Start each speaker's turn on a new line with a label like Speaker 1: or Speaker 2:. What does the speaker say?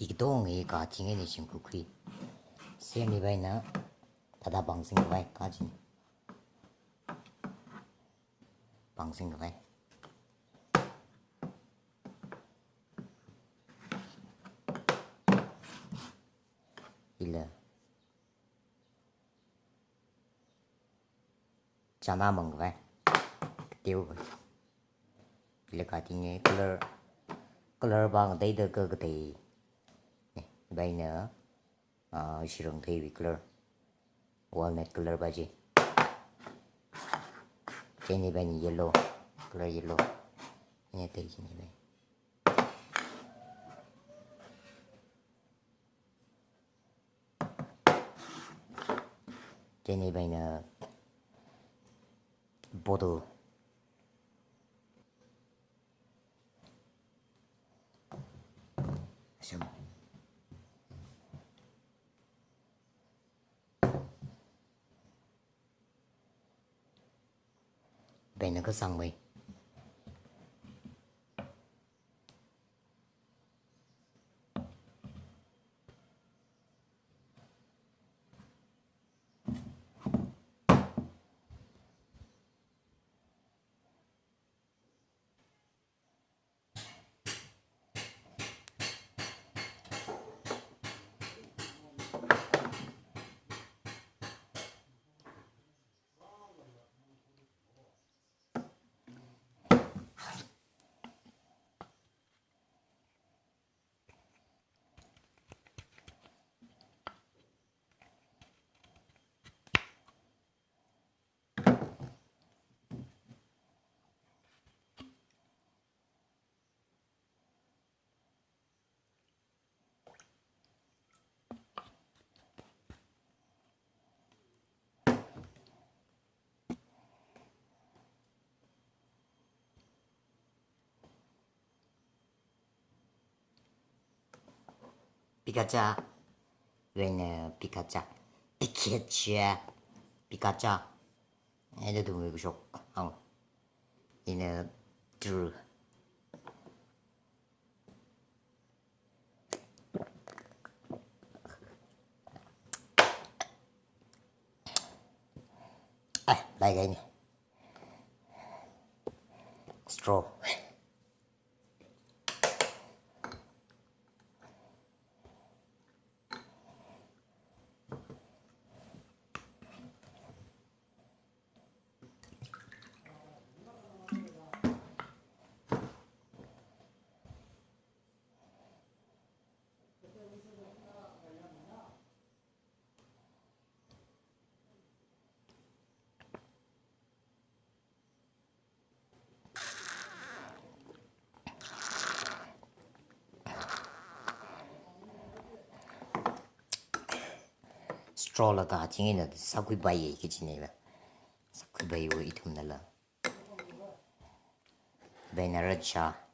Speaker 1: 이동이 가팅에 심구퀴 세미바이나 다다 방생바이 가진 방생바이 일러 자나 먹바이 tiêu 일러 가팅에 color bằng đây được cơ thì bây nữa sử dụng thì color walnut color baji trên này bên yellow color yellow ini thì trên này trên này bên bordeaux xong bên nó có xong rồi 피카차 왜냐 피카차 피카차 애들도 왜 그쇼 얘는 드루 lại cái này straw straw là cả chính là sau khi bay cái gì này là sau khi bay với ít hôm nay là bên là rất cha